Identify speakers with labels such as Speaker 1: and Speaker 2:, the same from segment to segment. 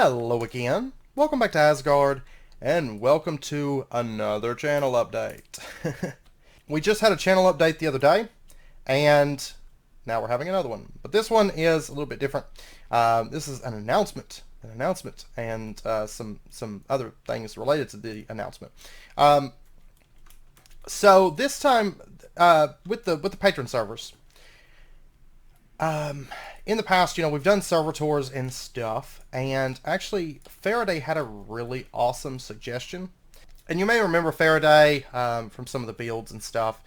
Speaker 1: Hello again. Welcome back to Asgard, and welcome to another channel update. We just had a channel update the other day, and now we're having another one. But this one is a little bit different. This is an announcement, and some other things related to the announcement. So this time, with the Patron servers. In the past, we've done server tours and stuff, and actually Faraday had a really awesome suggestion. And you may remember Faraday from some of the builds and stuff.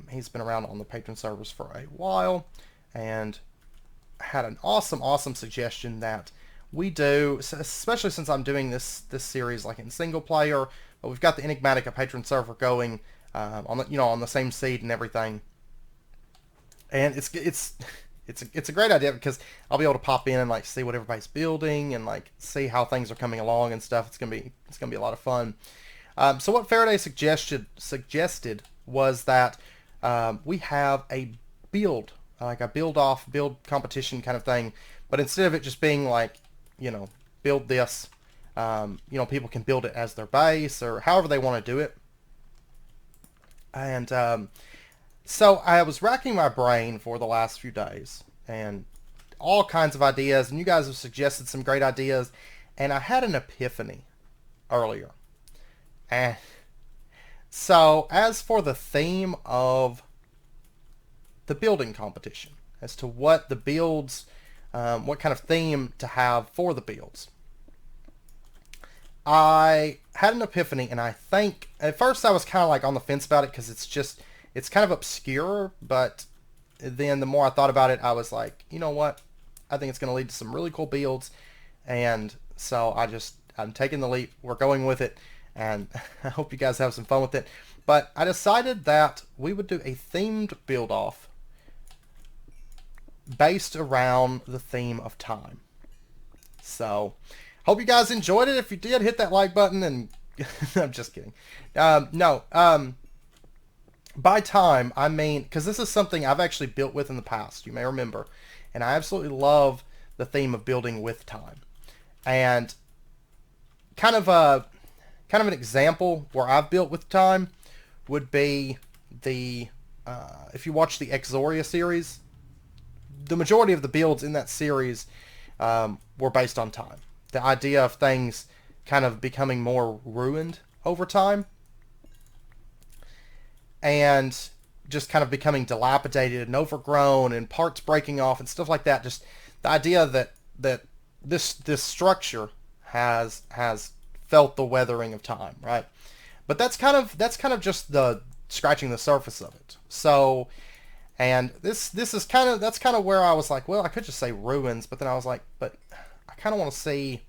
Speaker 1: He's been around on the Patron servers for a while, and had an awesome suggestion that we do, especially since I'm doing this series like in single player, but we've got the Enigmatica Patron server going on the same seed and everything, and it's a great idea because I'll be able to pop in and like see what everybody's building and like see how things are coming along and stuff. It's gonna be a lot of fun. So what Faraday suggested was that we have a build, like a build competition kind of thing, but instead of it just being like, build this, people can build it as their base or however they want to do it. And so I was racking my brain for the last few days and all kinds of ideas, and you guys have suggested some great ideas, and I had an epiphany earlier. And so as for the theme of the building competition, as to what the builds, what kind of theme to have for the builds, I had an epiphany, and I think at first I was kind of like on the fence about it because it's kind of obscure, but then the more I thought about it, I was like, you know what? I think it's going to lead to some really cool builds, and so I'm taking the leap. We're going with it, and I hope you guys have some fun with it. But I decided that we would do a themed build-off based around the theme of time. So, hope you guys enjoyed it. If you did, hit that like button, and I'm just kidding. By time, I mean, because this is something I've actually built with in the past, you may remember, and I absolutely love the theme of building with time. And kind of an example where I've built with time would be the if you watch the Exoria series, the majority of the builds in that series were based on time. The idea of things kind of becoming more ruined over time, and just kind of becoming dilapidated and overgrown and parts breaking off and stuff like that. Just the idea that this structure has felt the weathering of time, right? But that's kind of just the scratching the surface of it. So, and that's kind of where I was like, well, I could just say ruins, but then I was like, but I kind of want to see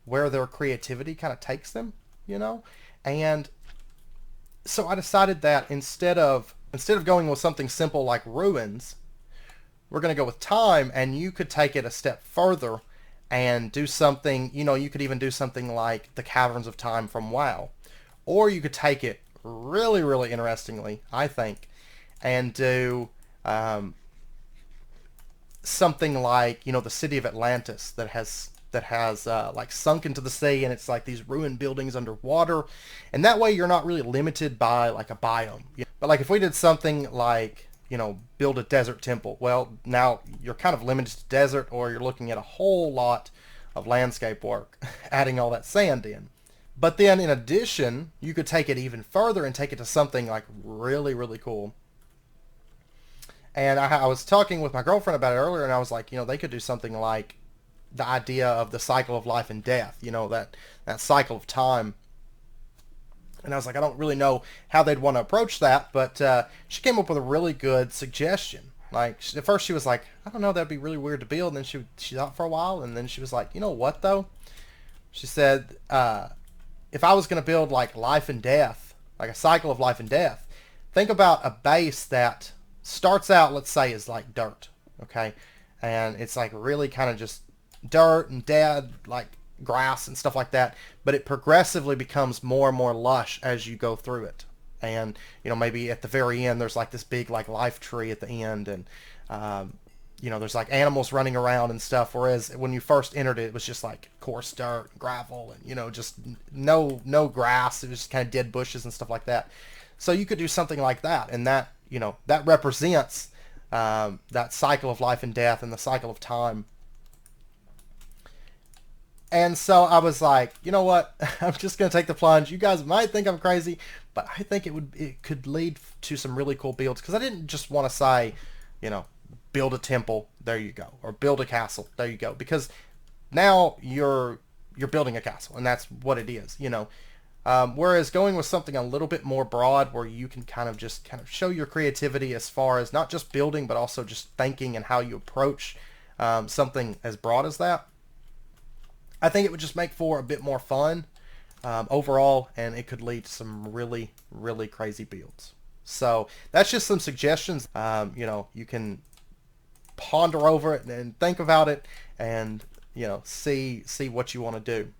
Speaker 1: where their creativity kind of takes them, and so I decided that instead of going with something simple like ruins, we're going to go with time, and you could take it a step further and do something, you could even do something like the Caverns of Time from WoW. Or you could take it really, really interestingly, I think, and do something like, the city of Atlantis that has like sunk into the sea, and it's like these ruined buildings underwater, and that way you're not really limited by like a biome. But like if we did something like, build a desert temple, well, now you're kind of limited to desert, or you're looking at a whole lot of landscape work adding all that sand in. But then in addition, you could take it even further and take it to something like really, really cool. And I was talking with my girlfriend about it earlier, and I was like, they could do something like the idea of the cycle of life and death, that cycle of time. And I was like, I don't really know how they'd want to approach that, but she came up with a really good suggestion. Like, at first she was like, I don't know, that'd be really weird to build, and then she thought for a while, and then she was like, you know what, though? She said, if I was going to build like life and death, like a cycle of life and death, think about a base that starts out, let's say, as like dirt, okay? And it's like really kind of just dirt and dead, like grass and stuff like that, but it progressively becomes more and more lush as you go through it. And maybe at the very end there's like this big like life tree at the end, and there's like animals running around and stuff. Whereas when you first entered it, it was just like coarse dirt, and gravel, and just no grass. It was just kind of dead bushes and stuff like that. So you could do something like that, and that that represents that cycle of life and death and the cycle of time. And so I was like, you know what? I'm just gonna take the plunge. You guys might think I'm crazy, but I think it could lead to some really cool builds, because I didn't just want to say, build a temple, there you go, or build a castle, there you go, because now you're building a castle, and that's what it is. Whereas going with something a little bit more broad, where you can kind of show your creativity as far as not just building, but also just thinking and how you approach something as broad as that, I think it would just make for a bit more fun overall, and it could lead to some really, really crazy builds. So that's just some suggestions. You can ponder over it and think about it, and see what you want to do.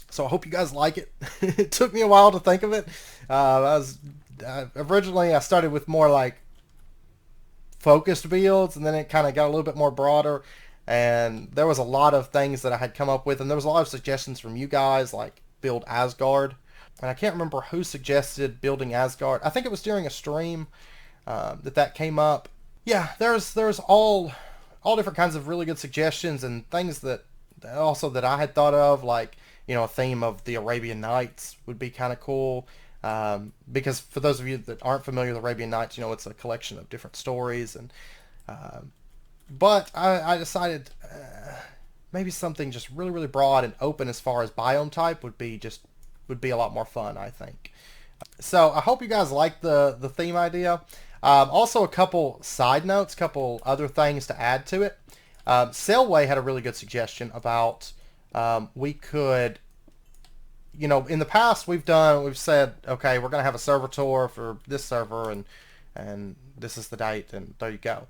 Speaker 1: So I hope you guys like it. It took me a while to think of it. Originally I started with more like focused builds, and then it kind of got a little bit more broader. And there was a lot of things that I had come up with, and there was a lot of suggestions from you guys, like build Asgard. And I can't remember who suggested building Asgard. I think it was during a stream that came up. Yeah, there's all different kinds of really good suggestions, and things that I had thought of, like a theme of the Arabian Nights would be kind of cool. Because for those of you that aren't familiar with Arabian Nights, it's a collection of different stories, and but I decided maybe something just really, really broad and open as far as biome type would be a lot more fun, I think. So I hope you guys like the theme idea. Also, a couple side notes, couple other things to add to it. Sailway had a really good suggestion about we could, in the past we've said, okay, we're going to have a server tour for this server, and this is the date, and there you go.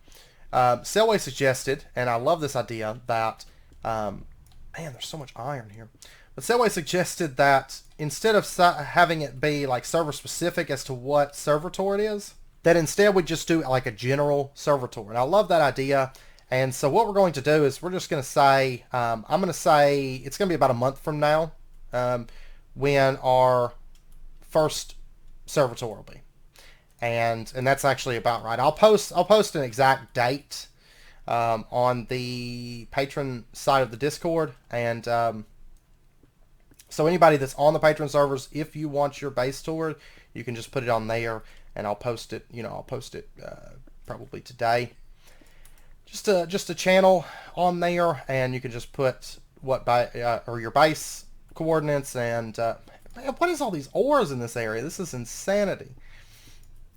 Speaker 1: Sailway suggested, and I love this idea, that, man, there's so much iron here. But Sailway suggested that instead of having it be like server specific as to what server tour it is, that instead we just do like a general server tour. And I love that idea. And so what we're going to do is we're just going to say, I'm going to say it's going to be about a month from now when our first server tour will be. And that's actually about right. I'll post an exact date on the Patron side of the Discord, and so anybody that's on the Patron servers, if you want your base tour, you can just put it on there, and I'll post it. I'll post it probably today. Just a channel on there, and you can just put or your base coordinates, and man, what is all these ores in this area? This is insanity.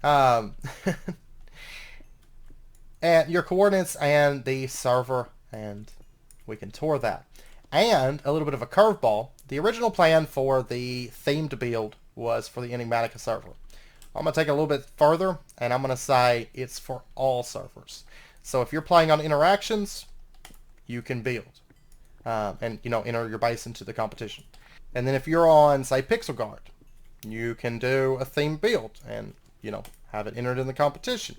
Speaker 1: And your coordinates and the server, and we can tour that. And a little bit of a curveball. The original plan for the themed build was for the Enigmatica server. I'm going to take it a little bit further, and I'm going to say it's for all servers. So if you're playing on interactions, you can build and enter your base into the competition. And then if you're on, say, Pixel Guard, you can do a themed build and have it entered in the competition.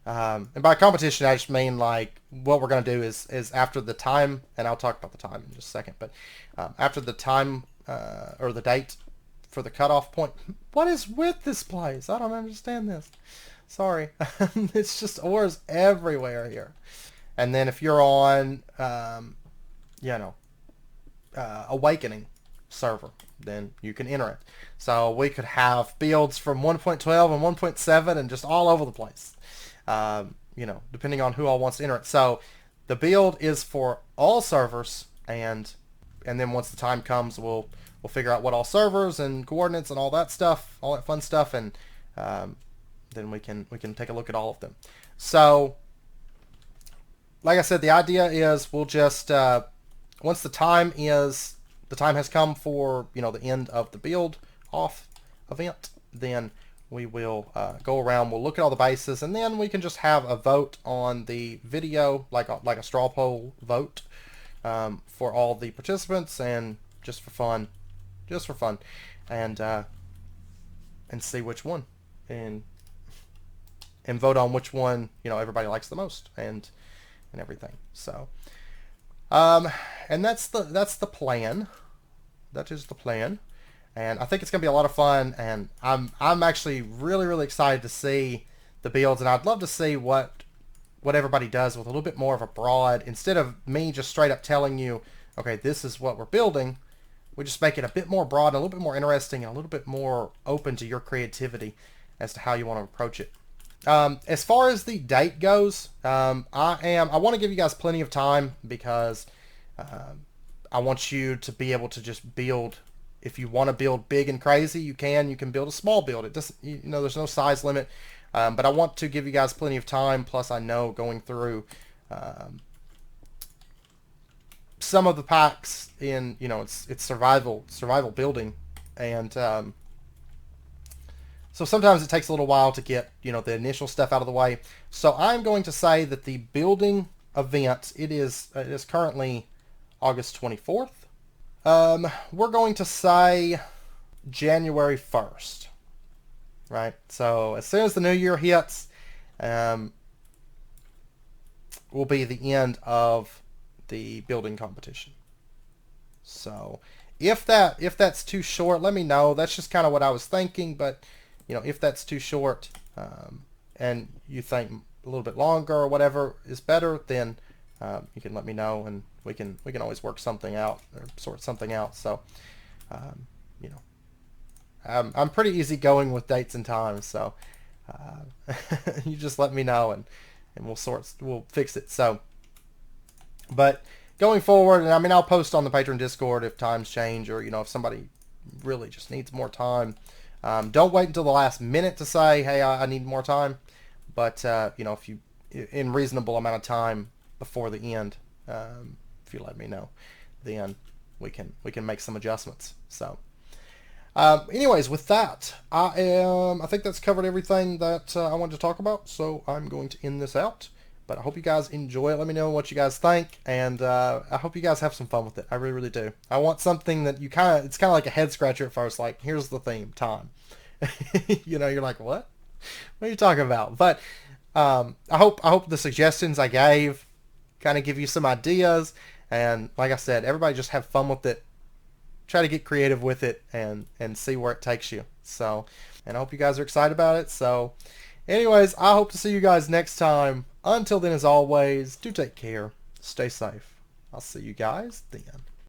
Speaker 1: And by competition, I just mean like what we're going to do is after the time, and I'll talk about the time in just a second, but after the time or the date for the cutoff point. What is with this place? I don't understand this. Sorry. It's just ores everywhere here. And then if you're on, Awakening server, then you can enter it. So we could have builds from 1.12 and 1.7 and just all over the place, depending on who all wants to enter it. So the build is for all servers, and then once the time comes, we'll figure out what all servers and coordinates and all that stuff, all that fun stuff, and then we can take a look at all of them. So, like I said, the idea is we'll just once the time has come for the end of the build off event, then we will go around, we'll look at all the bases, and then we can just have a vote on the video, like a straw poll vote for all the participants, and just for fun, and see which one, and and vote on which one everybody likes the most and everything. So and that's the plan. That is the plan. And I think it's gonna be a lot of fun, and I'm actually really excited to see the builds, and I'd love to see what everybody does with a little bit more of a broad, instead of me just straight up telling you, okay, this is what we're building. We just make it a bit more broad, and a little bit more interesting, and a little bit more open to your creativity as to how you want to approach it. As far as the date goes, I want to give you guys plenty of time, because I want you to be able to just build. If you want to build big and crazy, you can build a small build. It doesn't, there's no size limit. But I want to give you guys plenty of time. Plus, I know going through some of the packs in, it's survival building, and so sometimes it takes a little while to get the initial stuff out of the way. So I'm going to say that the building event, it is currently August 24th. We're going to say January 1st, right? So as soon as the new year hits, will be the end of the building competition. So if that's too short, let me know. That's just kind of what I was thinking, but if that's too short, and you think a little bit longer or whatever is better, then you can let me know, and we can always work something out or sort something out. So I'm pretty easygoing with dates and times, so you just let me know, and we'll fix it. So, but going forward, and I mean, I'll post on the Patron Discord if times change, or if somebody really just needs more time. Don't wait until the last minute to say, hey, I need more time. But if you, in reasonable amount of time before the end, if you let me know, then we can make some adjustments. So anyways, with that, I think that's covered everything that I wanted to talk about. So I'm going to end this out. But I hope you guys enjoy it. Let me know what you guys think, and I hope you guys have some fun with it. I really do. I want something that it's kind of like a head scratcher at first. Like, here's the theme, time. You're like, what? What are you talking about? But I hope the suggestions I gave kind of give you some ideas. And like I said, everybody just have fun with it. Try to get creative with it, and see where it takes you. So, and I hope you guys are excited about it. So, anyways, I hope to see you guys next time. Until then, as always, do take care. Stay safe. I'll see you guys then.